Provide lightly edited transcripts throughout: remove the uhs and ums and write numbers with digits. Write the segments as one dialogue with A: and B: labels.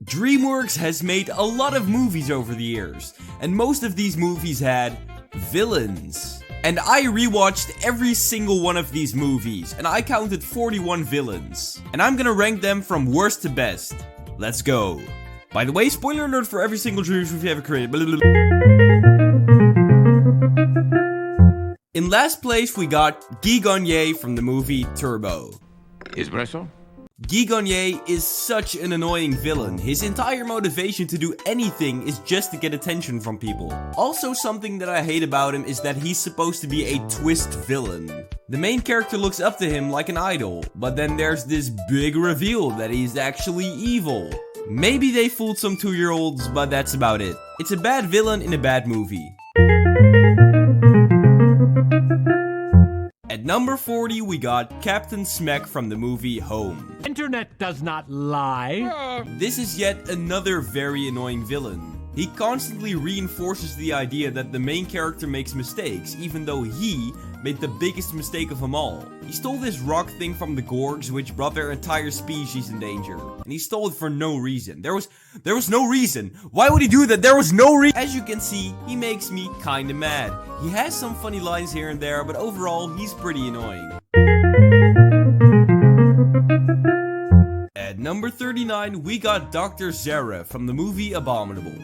A: DreamWorks has made a lot of movies over the years, and most of these movies had villains. And I rewatched every single one of these movies, and I counted 41 villains. And I'm gonna rank them from worst to best. Let's go. By the way, spoiler alert for every single DreamWorks movie ever created. In last place, we got Guy Gagné from the movie Turbo.
B: Espresso?
A: Guy Gagné is such an annoying villain. His entire motivation to do anything is just to get attention from people. Also, something that I hate about him is that he's supposed to be a twist villain. The main character looks up to him like an idol, but then there's this big reveal that he's actually evil. Maybe they fooled some 2-year-olds, but that's about it. It's a bad villain in a bad movie. At number 40, we got Captain Smack from the movie Home.
C: Internet does not lie.
A: This is yet another very annoying villain. He constantly reinforces the idea that the main character makes mistakes, even though he made the biggest mistake of them all. He stole this rock thing from the Gorgs, which brought their entire species in danger. And he stole it for no reason. There was no reason. Why would he do that? There was no reason. As you can see, he makes me kinda mad. He has some funny lines here and there, but overall, he's pretty annoying. At number 39, we got Dr. Zara from the movie Abominable.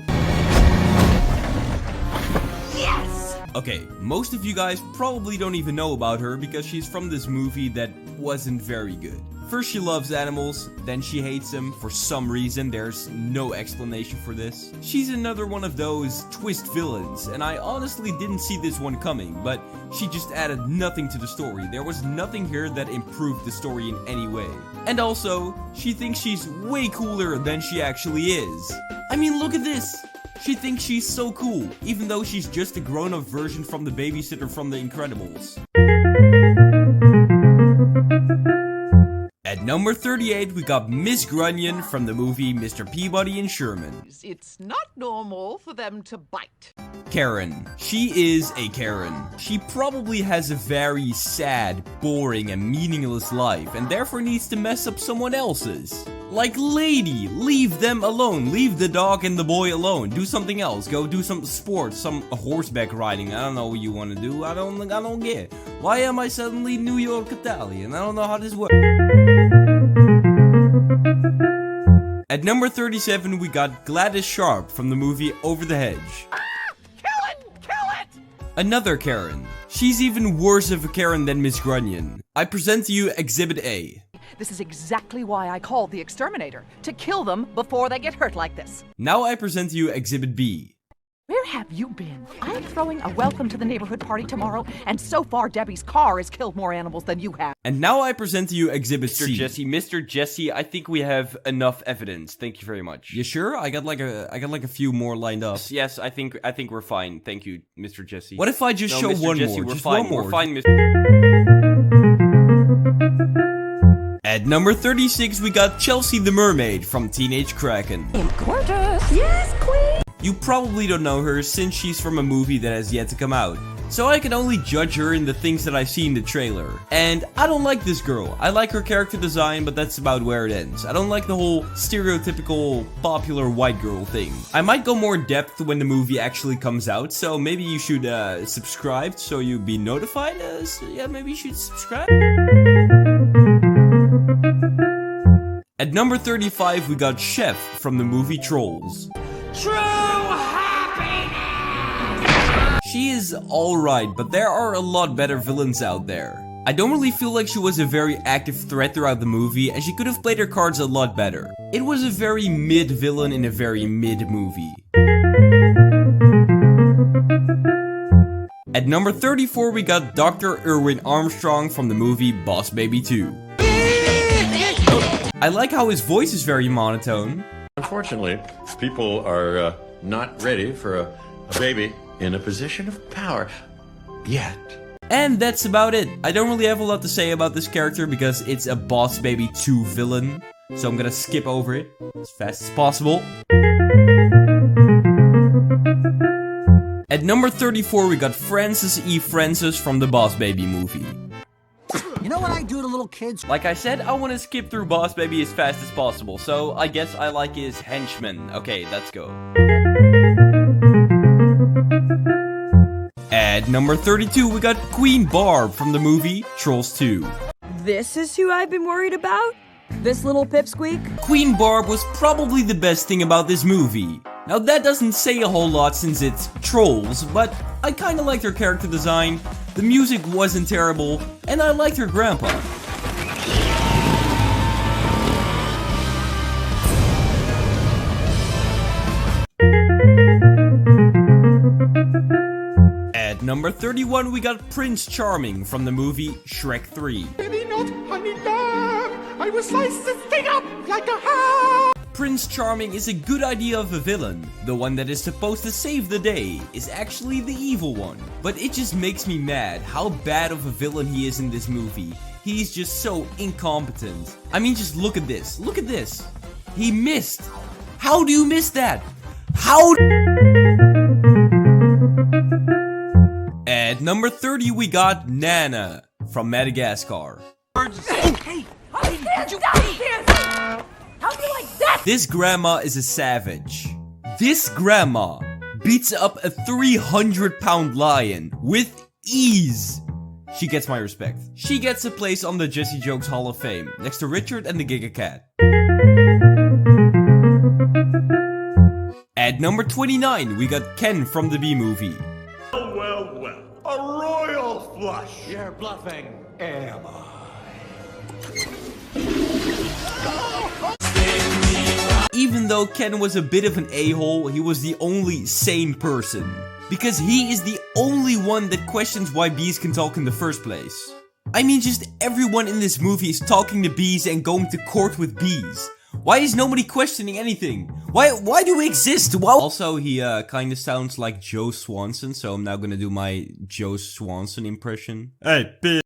D: Yes!
A: Okay, most of you guys probably don't even know about her because she's from this movie that wasn't very good. First she loves animals, then she hates them for some reason. There's no explanation for this. She's another one of those twist villains, and I honestly didn't see this one coming, but she just added nothing to the story. There was nothing here that improved the story in any way. And also, she thinks she's way cooler than she actually is. I mean, look at this! She thinks she's so cool, even though she's just a grown-up version from the babysitter from The Incredibles. At number 38, we got Miss Grunion from the movie Mr. Peabody and Sherman.
D: It's not normal for them to bite.
A: Karen. She is a Karen. She probably has a very sad, boring, and meaningless life, and therefore needs to mess up someone else's. Like, lady, leave them alone. Leave the dog and the boy alone. Do something else. Go do some sports, some horseback riding. I don't know what you want to do. I don't get. Why am I suddenly New York Italian? I don't know how this works. At number 37, we got Gladys Sharp from the movie Over the Hedge.
D: Kill it! Kill it!
A: Another Karen. She's even worse of a Karen than Miss Grunion. I present to you Exhibit A.
E: This is exactly why I called the exterminator, to kill them before they get hurt like this.
A: Now I present to you Exhibit B.
E: Where have you been? I'm throwing a welcome to the neighborhood party tomorrow, and so far Debbie's car has killed more animals than you have.
A: And now I present to you Exhibit C.
F: Mr. Jesse, I think we have enough evidence. Thank you very much.
A: You sure? I got like a few more lined up.
F: Yes, I think we're fine. Thank you, Mr. Jesse.
A: What if I just show
F: Mr.
A: one
F: Jesse,
A: more?
F: We're
A: Just
F: fine.
A: one more.
F: We're fine, Mr.
A: At number 36, we got Chelsea the Mermaid from Teenage Kraken.
E: Gorgeous! Yes, queen!
A: You probably don't know her since she's from a movie that has yet to come out. So I can only judge her in the things that I see in the trailer. And I don't like this girl. I like her character design, but that's about where it ends. I don't like the whole stereotypical popular white girl thing. I might go more in depth when the movie actually comes out, so maybe you should subscribe so you'll be notified. Yeah, maybe you should subscribe. At number 35, we got Chef from the movie Trolls.
D: True happiness!
A: She is alright, but there are a lot better villains out there. I don't really feel like she was a very active threat throughout the movie, and she could have played her cards a lot better. It was a very mid villain in a very mid movie. At number 34, we got Dr. Irwin Armstrong from the movie Boss Baby 2. I like how his voice is very monotone.
G: Unfortunately, people are not ready for a baby in a position of power yet.
A: And that's about it. I don't really have a lot to say about this character because it's a Boss Baby 2 villain. So I'm gonna skip over it as fast as possible. At number 34, we got Francis E. Francis from the Boss Baby movie.
H: You know what I do to little
B: little kids.
F: Like I said, I want to skip through Boss Baby as fast as possible, so I guess I like his henchman. Okay, let's go.
A: At number 32, we got Queen Barb from the movie Trolls 2.
H: This is who I've been worried about? This little pipsqueak?
A: Queen Barb was probably the best thing about this movie. Now that doesn't say a whole lot since it's Trolls, but I kinda liked her character design, the music wasn't terrible, and I liked her grandpa. At number 31, we got Prince Charming from the movie Shrek 3.
D: Maybe not, honey lamb. I will slice this thing up like a ham.
A: Prince Charming is a good idea of a villain. The one that is supposed to save the day is actually the evil one. But it just makes me mad how bad of a villain he is in this movie. He's just so incompetent. I mean, just look at this. Look at this. He missed. How do you miss that? How? At number 30, we got Nana from Madagascar.
D: Hey, did you How do you like that?
A: This grandma is a savage. This grandma beats up a 300-pound lion with ease. She gets my respect. She gets a place on the Jesse Jokes Hall of Fame, next to Richard and the Giga Cat. At number 29, we got Ken from the B-Movie.
G: Well. A royal flush.
B: You're bluffing. Am I?
A: Even though Ken was a bit of an a-hole, he was the only sane person. Because he is the only one that questions why bees can talk in the first place. I mean, just everyone in this movie is talking to bees and going to court with bees. Why is nobody questioning anything? Why do we exist? Well, also, he kinda sounds like Joe Swanson, so I'm now gonna do my Joe Swanson impression. Hey, bitch.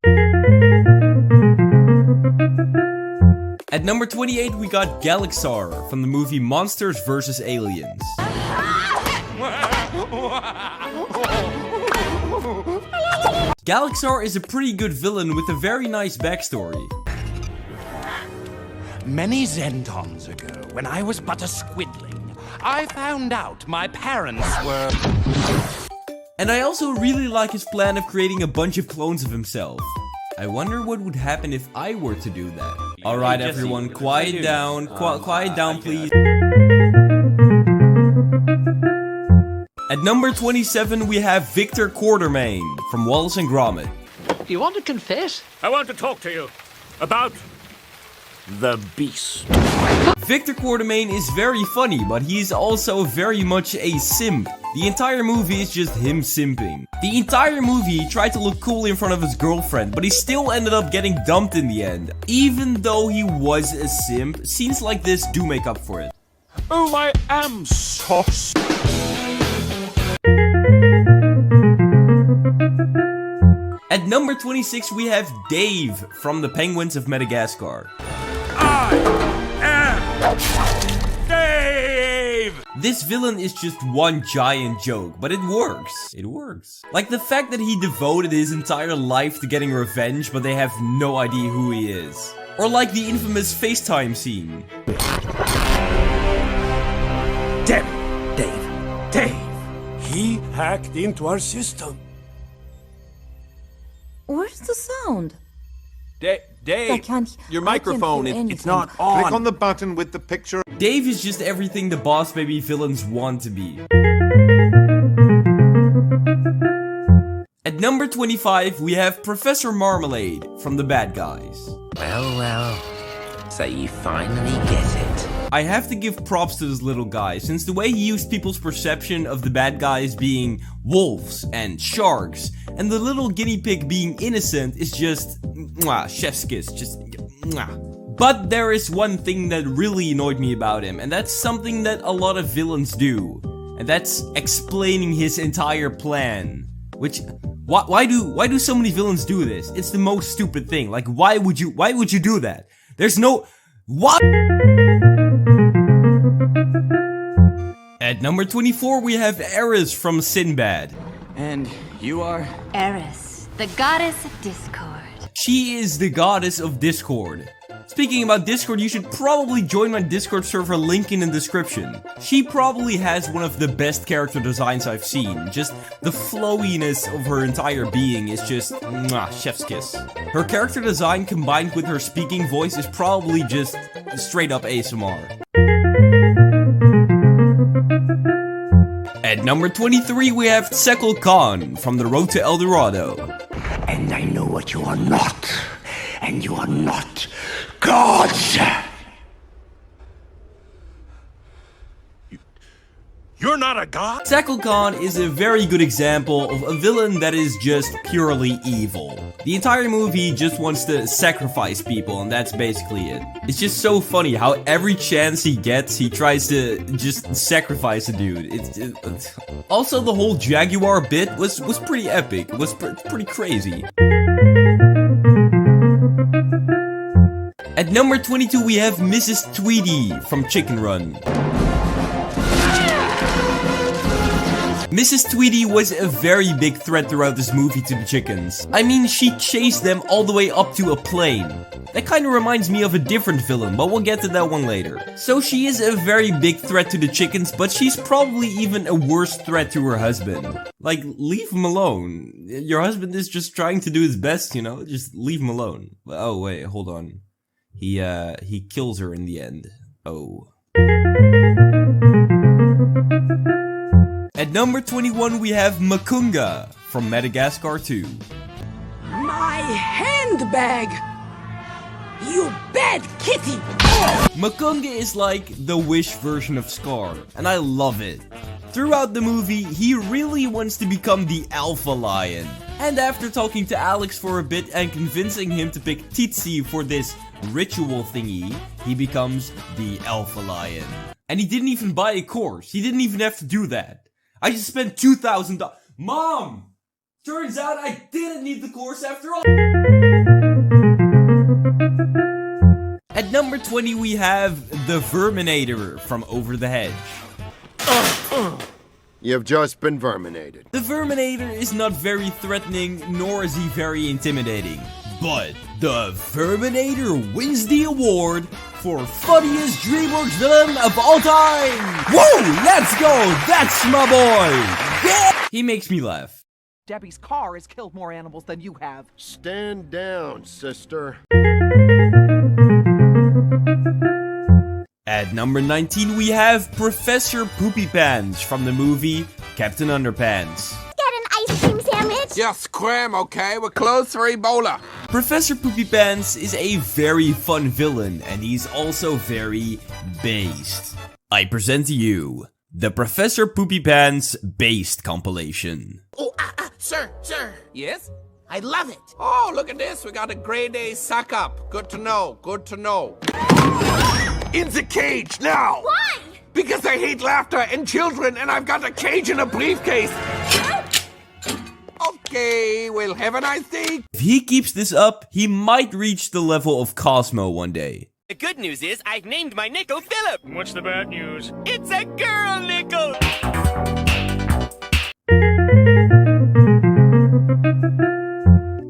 A: At number 28, we got Galaxar from the movie Monsters vs. Aliens. Galaxar is a pretty good villain with a very nice backstory.
B: Many Zentons ago, when I was but a squidling, I found out my parents were...
A: And I also really like his plan of creating a bunch of clones of himself. I wonder what would happen if I were to do that. Alright everyone, quiet down, quiet down please. At number 27 we have Victor Quartermain from Wallace and Gromit.
C: Do you want to confess?
I: I want to talk to you about the beast.
A: Victor Quartermain is very funny, but he is also very much a simp. The entire movie is just him simping. The entire movie he tried to look cool in front of his girlfriend, but he still ended up getting dumped in the end. Even though he was a simp, scenes like this do make up for it.
I: Oh, I am sauce.
A: At number 26 we have Dave from the Penguins of Madagascar.
I: I am Dave!
A: This villain is just one giant joke, but it works. It works. Like the fact that he devoted his entire life to getting revenge, but they have no idea who he is. Or like the infamous FaceTime scene.
I: Dave! He hacked into our system.
H: Where's the sound?
I: Dave, your microphone, it's not on.
J: Click on the button with the picture.
A: Dave is just everything the Boss Baby villains want to be. At number 25, we have Professor Marmalade from The Bad Guys.
B: Well, so you finally get it.
A: I have to give props to this little guy, since the way he used people's perception of the bad guys being wolves and sharks, and the little guinea pig being innocent is just mwah, chef's kiss, just mwah. But there is one thing that really annoyed me about him, and that's something that a lot of villains do, and that's explaining his entire plan. Which, why do so many villains do this? It's the most stupid thing. Like, why would you do that? There's no, what? At number 24, we have Eris from Sinbad.
B: And you are?
K: Eris, the goddess of discord.
A: She is the goddess of Discord. Speaking about Discord, you should probably join my Discord server, link in the description. She probably has one of the best character designs I've seen. Just the flowiness of her entire being is just mwah, chef's kiss. Her character design combined with her speaking voice is probably just straight up ASMR. At number 23 we have Sekal Khan from The Road to El Dorado.
D: And I know what you are not. And you are not gods.
I: You're not a god?
A: Sekal Khan is a very good example of a villain that is just purely evil. The entire movie just wants to sacrifice people, and that's basically it. It's just so funny how every chance he gets, he tries to just sacrifice a dude. Also, the whole Jaguar bit was pretty epic. It was pretty crazy. At number 22 we have Mrs. Tweedy from Chicken Run. Mrs. Tweedy was a very big threat throughout this movie to the chickens. I mean, she chased them all the way up to a plane. That kinda reminds me of a different villain, but we'll get to that one later. So she is a very big threat to the chickens, but she's probably even a worse threat to her husband. Like, leave him alone. Your husband is just trying to do his best, you know? Just leave him alone. Oh wait, hold on. He kills her in the end. Oh. At number 21 we have Makunga from Madagascar 2.
H: My handbag! You bad kitty!
A: Makunga is like the Wish version of Scar, and I love it. Throughout the movie, he really wants to become the alpha lion. And after talking to Alex for a bit and convincing him to pick Titsi for this ritual thingy, he becomes the alpha lion. And he didn't even buy a course. He didn't even have to do that. I just spent $2,000. Mom! Turns out I didn't need the course after all. At number 20 we have the Verminator from Over the Hedge.
J: You've just been verminated.
A: The Verminator is not very threatening, nor is he very intimidating. But the Verminator wins the award for funniest DreamWorks villain of all time! Whoa! Let's go! That's my boy! Yeah! He makes me laugh.
E: Debbie's car has killed more animals than you have.
J: Stand down, sister.
A: At number 19 we have Professor Poopy Pants from the movie Captain Underpants.
K: Get an ice cream sandwich?
L: Just scram, okay? We're closed for Ebola.
A: Professor Poopy Pants is a very fun villain, and he's also very based. I present to you the Professor Poopy Pants based compilation.
L: Oh, sir. Yes? I love it. Oh, look at this. We got a grade A suck up. Good to know. Good to know. In the cage now.
K: Why?
L: Because I hate laughter and children, and I've got a cage in a briefcase. Okay, well, have a nice day.
A: If he keeps this up, he might reach the level of Cosmo one day.
M: The good news is I've named my nickel Philip.
I: What's the bad news?
M: It's a girl nickel.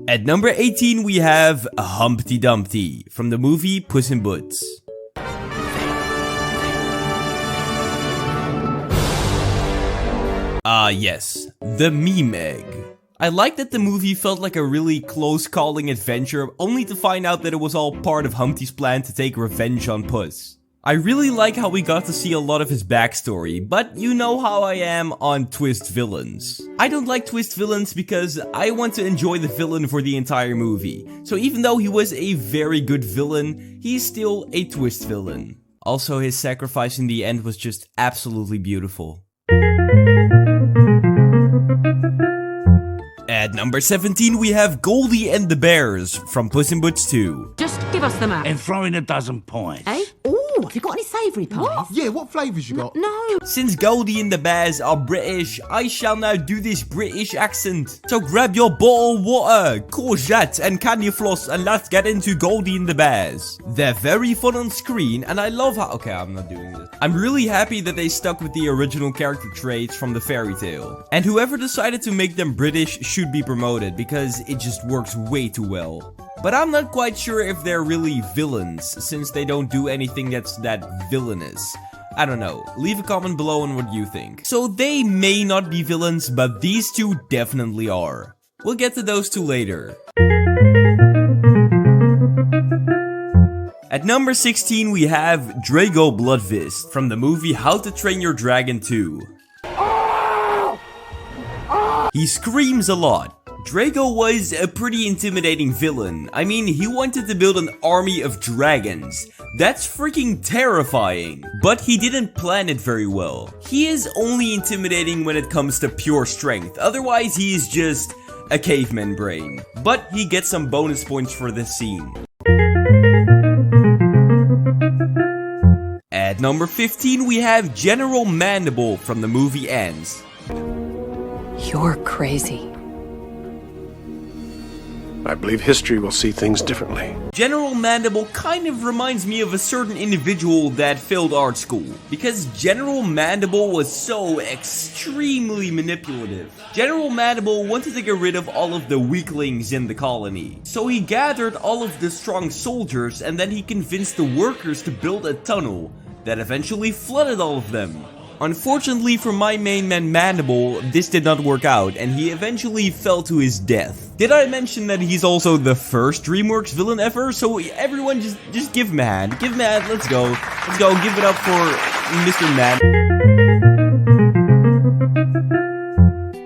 A: At number 18 we have Humpty Dumpty from the movie Puss in Boots. Yes, the meme egg. I like that the movie felt like a really close calling adventure, only to find out that it was all part of Humpty's plan to take revenge on Puss. I really like how we got to see a lot of his backstory, but you know how I am on twist villains. I don't like twist villains because I want to enjoy the villain for the entire movie. So even though he was a very good villain, he's still a twist villain. Also, his sacrifice in the end was just absolutely beautiful. At number 17 we have Goldie and the Bears from Puss in Boots 2.
C: Just give us the map.
I: And throw in a dozen points.
C: Eh? Ooh, have you got any savoury pies? What?
D: Yeah, what flavours you got?
C: No.
A: Since Goldie and the Bears are British, I shall now do this British accent. So grab your bottle of water, courgette and candy floss and let's get into Goldie and the Bears. They're very fun on screen and I love how— okay, I'm not doing this. I'm really happy that they stuck with the original character traits from the fairy tale. And whoever decided to make them British should be promoted because it just works way too well. But I'm not quite sure if they're really villains, since they don't do anything that's that villainous. I don't know, leave a comment below on what you think. So they may not be villains, but these two definitely are. We'll get to those two later. At number 16 we have Drago Bloodfist from the movie How to Train Your Dragon 2. He screams a lot. Drago was a pretty intimidating villain. I mean, he wanted to build an army of dragons. That's freaking terrifying. But he didn't plan it very well. He is only intimidating when it comes to pure strength. Otherwise, he is just a caveman brain. But he gets some bonus points for this scene. At number 15, we have General Mandible from the movie Ants.
N: You're crazy.
O: I believe history will see things differently.
A: General Mandible kind of reminds me of a certain individual that failed art school, because General Mandible was so extremely manipulative. General Mandible wanted to get rid of all of the weaklings in the colony, so he gathered all of the strong soldiers and then he convinced the workers to build a tunnel that eventually flooded all of them. Unfortunately for my main man Mandible, this did not work out and he eventually fell to his death. Did I mention that he's also the first DreamWorks villain ever? So everyone just give him a hand. Give him a hand, let's go. Let's go, give it up for Mr. Man.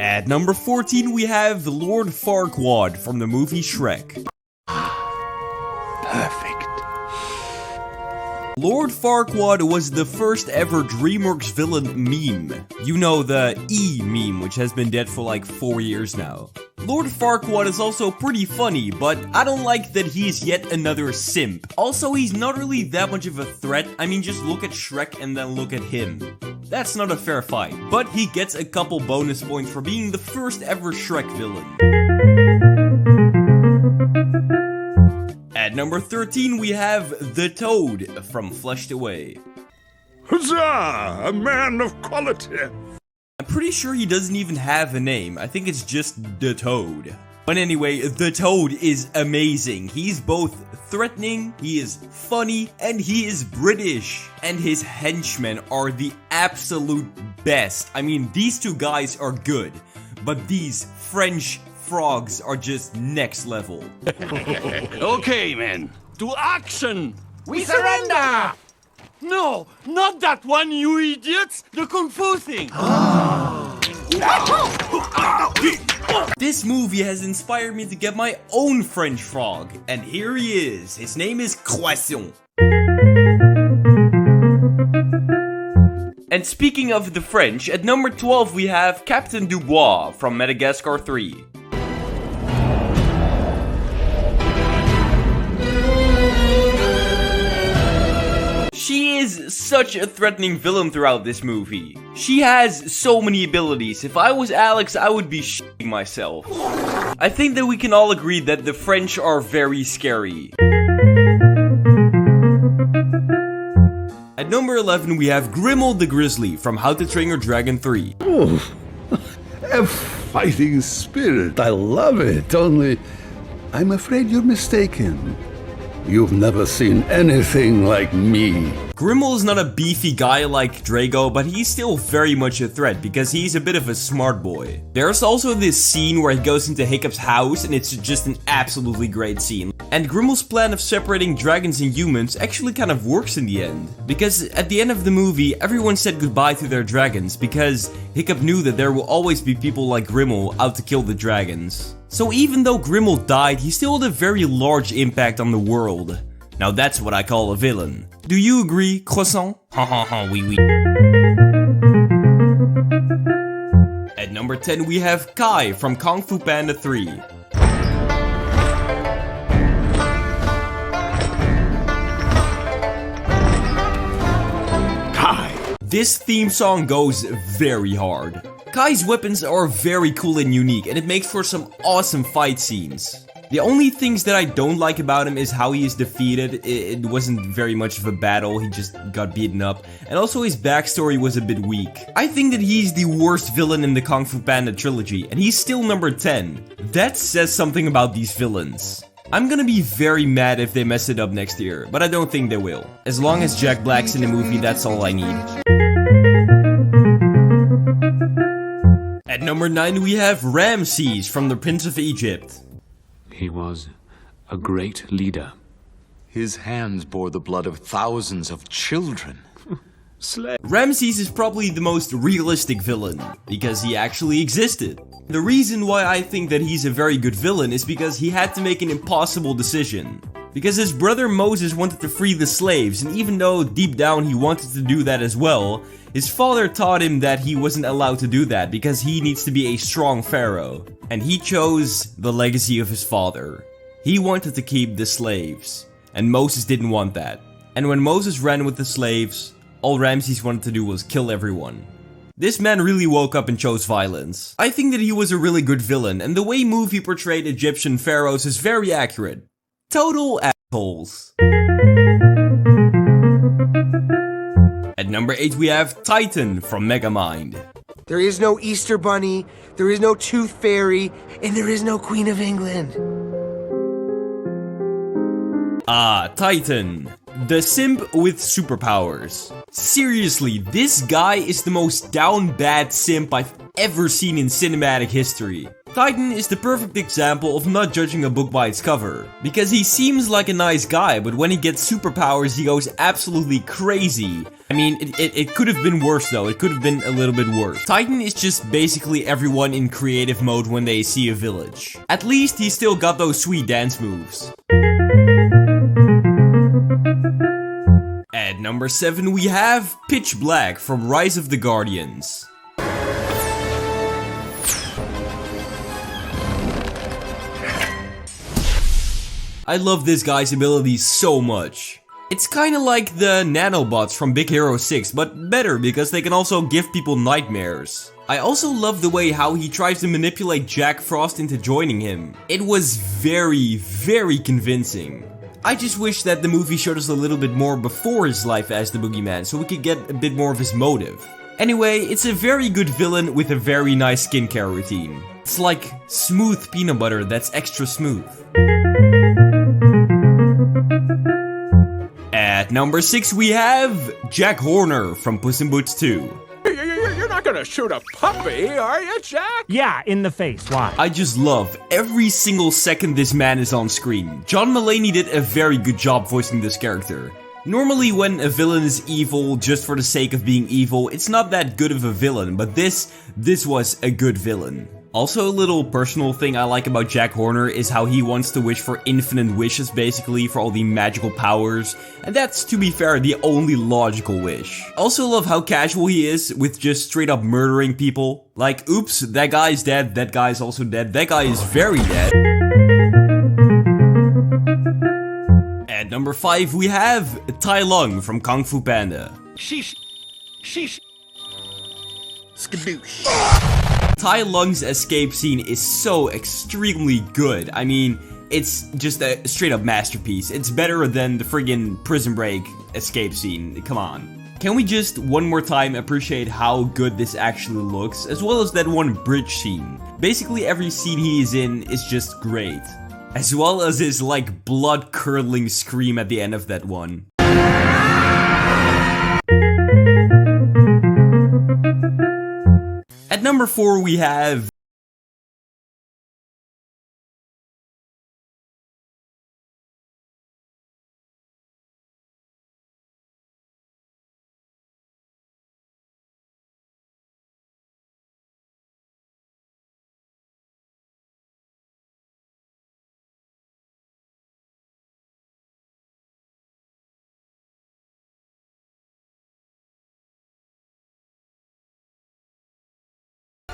A: At number 14 we have Lord Farquaad from the movie Shrek.
O: Perfect.
A: Lord Farquaad was the first ever DreamWorks villain meme. You know, the E meme, which has been dead for like 4 years now. Lord Farquaad is also pretty funny, but I don't like that he's yet another simp. Also, he's not really that much of a threat. I mean, just look at Shrek and then look at him. That's not a fair fight, but he gets a couple bonus points for being the first ever Shrek villain. At number 13 we have the Toad from Flushed Away.
I: Huzzah! A man of quality!
A: I'm pretty sure he doesn't even have a name, I think it's just the Toad. But anyway, the Toad is amazing. He's both threatening, he is funny, and he is British. And his henchmen are the absolute best. I mean, these two guys are good, but these French frogs are just next level.
B: Okay, men, to action!
L: We surrender!
B: No, not that one, you idiots! The Kung Fu thing!
A: This movie has inspired me to get my own French frog, and here he is. His name is Croissant. And speaking of the French, at number 12 we have Captain Dubois from Madagascar 3. She is such a threatening villain throughout this movie. She has so many abilities. If I was Alex, I would be shitting myself. I think that we can all agree that the French are very scary. At number 11 we have Grimmel the Grizzly from How to Train Your Dragon 3.
P: Oh, a fighting spirit. I love it. Only, I'm afraid you're mistaken. You've never seen anything like me.
A: Grimmel is not a beefy guy like Drago, but he's still very much a threat because he's a bit of a smart boy. There's also this scene where he goes into Hiccup's house and it's just an absolutely great scene. And Grimmel's plan of separating dragons and humans actually kind of works in the end. Because at the end of the movie, everyone said goodbye to their dragons because Hiccup knew that there will always be people like Grimmel out to kill the dragons. So even though Grimmel died, he still had a very large impact on the world. Now that's what I call a villain. Do you agree, Croissant? Ha ha ha, oui oui. At number 10 we have Kai from Kung Fu Panda 3.
I: Kai.
A: This theme song goes very hard. Kai's weapons are very cool and unique, and it makes for some awesome fight scenes. The only things that I don't like about him is how he is defeated. It wasn't very much of a battle, he just got beaten up. And also his backstory was a bit weak. I think that he's the worst villain in the Kung Fu Panda trilogy, and he's still number 10. That says something about these villains. I'm gonna be very mad if they mess it up next year, but I don't think they will. As long as Jack Black's in the movie, that's all I need. At number 9 we have Ramses from The Prince of Egypt.
Q: He was a great leader.
B: His hands bore the blood of thousands of children.
A: Ramses is probably the most realistic villain, because he actually existed. The reason why I think that he's a very good villain is because he had to make an impossible decision. Because his brother Moses wanted to free the slaves, and even though deep down he wanted to do that as well, his father taught him that he wasn't allowed to do that because he needs to be a strong pharaoh. And he chose the legacy of his father. He wanted to keep the slaves, and Moses didn't want that. And when Moses ran with the slaves, all Ramses wanted to do was kill everyone. This man really woke up and chose violence. I think that he was a really good villain, and the way movie portrayed Egyptian pharaohs is very accurate. Total assholes. At number 8 we have Titan from Megamind.
R: There is no Easter Bunny, there is no Tooth Fairy, and there is no Queen of England.
A: Ah, Titan. The simp with superpowers. Seriously, this guy is the most down bad simp I've ever seen in cinematic history. Titan is the perfect example of not judging a book by its cover. Because he seems like a nice guy, but when he gets superpowers he goes absolutely crazy. I mean, it could have been worse though, it could have been a little bit worse. Titan is just basically everyone in creative mode when they see a village. At least he still got those sweet dance moves. At number 7 we have Pitch Black from Rise of the Guardians. I love this guy's abilities so much. It's kinda like the nanobots from Big Hero 6, but better because they can also give people nightmares. I also love the way how he tries to manipulate Jack Frost into joining him. It was very, very convincing. I just wish that the movie showed us a little bit more before his life as the boogeyman, so we could get a bit more of his motive. Anyway, it's a very good villain with a very nice skincare routine. It's like smooth peanut butter that's extra smooth. At number 6 we have Jack Horner from Puss in Boots 2.
I: You're not gonna shoot a puppy, are you, Jack?
S: Yeah, in the face. Why?
A: I just love every single second this man is on screen. John Mulaney did a very good job voicing this character. Normally when a villain is evil just for the sake of being evil, it's not that good of a villain, but this was a good villain. Also, a little personal thing I like about Jack Horner is how he wants to wish for infinite wishes basically for all the magical powers, and that's, to be fair, the only logical wish. Also love how casual he is with just straight up murdering people. Like, oops, that guy's dead, that guy's also dead, that guy is very dead. At number 5 we have Tai Lung from Kung Fu Panda.
L: Sheesh. Sheesh. Skadoosh.
A: Tai Lung's escape scene is so extremely good. I mean, it's just a straight up masterpiece. It's better than the friggin' Prison Break escape scene. Come on. Can we just one more time appreciate how good this actually looks, as well as that one bridge scene? Basically every scene he is in is just great. As well as his like blood-curdling scream at the end of that one. At number 4 we have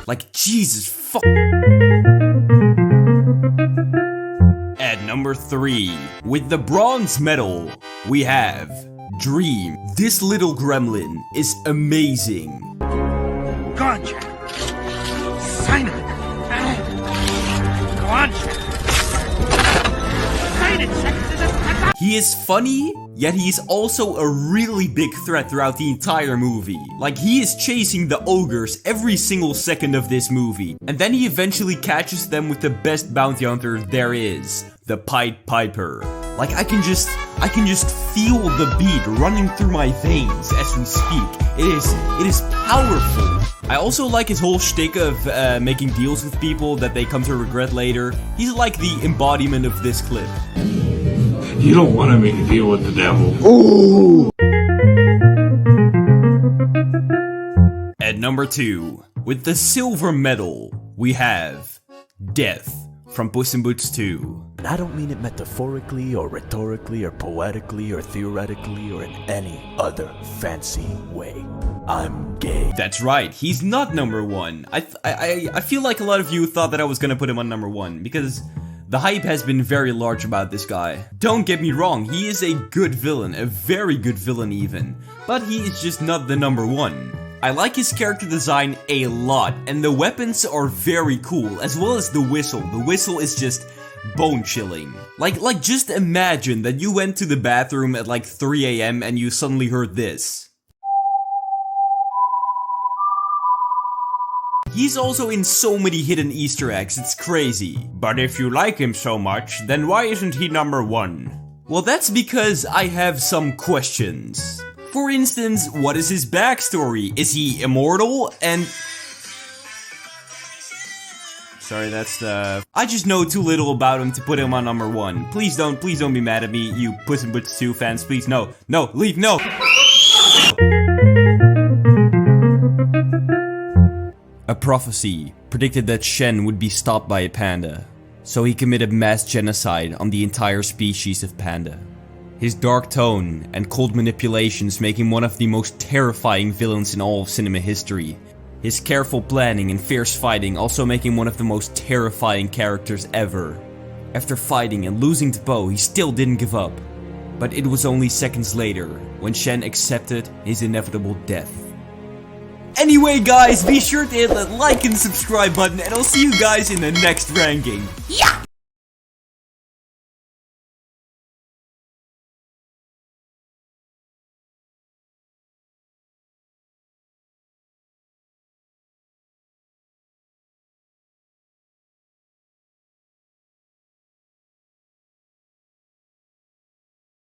A: like, Jesus fuck. At number 3, with the bronze medal, we have Dream. This little gremlin is amazing.
L: Go on, Jack. Sign it. Go on, Jack. Sign it, Jack.
A: He is funny, yet he is also a really big threat throughout the entire movie. Like, he is chasing the ogres every single second of this movie. And then he eventually catches them with the best bounty hunter there is. the Pied Piper. Like I can just feel the beat running through my veins as we speak. It is powerful. I also like his whole shtick of making deals with people that they come to regret later. He's like the embodiment of this clip.
I: You don't want to make a deal with the devil.
A: Ooh. At number 2, with the silver medal, we have Death from Puss in Boots 2.
S: And I don't mean it metaphorically or rhetorically or poetically or theoretically or in any other fancy way. I'm gay.
A: That's right, he's not number 1. I feel like a lot of you thought that I was gonna put him on number 1 because the hype has been very large about this guy. Don't get me wrong, he is a good villain, a very good villain even, but he is just not the number 1. I like his character design a lot, and the weapons are very cool, as well as the whistle. The whistle is just bone-chilling. Like just imagine that you went to the bathroom at like 3 AM and you suddenly heard this. He's also in so many hidden Easter eggs, it's crazy.
I: But if you like him so much, then why isn't he number 1?
A: Well, that's because I have some questions. For instance, what is his backstory? Is he immortal? And... sorry, that's the... I just know too little about him to put him on number 1. Please don't be mad at me, you Puss in Boots 2 fans. Please, no, leave, no! A prophecy predicted that Shen would be stopped by a panda, so he committed mass genocide on the entire species of panda. His dark tone and cold manipulations make him one of the most terrifying villains in all of cinema history. His careful planning and fierce fighting also make him one of the most terrifying characters ever. After fighting and losing to Po, he still didn't give up. But it was only seconds later when Shen accepted his inevitable death. Anyway guys, be sure to hit that like and subscribe button and I'll see you guys in the next ranking.
L: Yeah!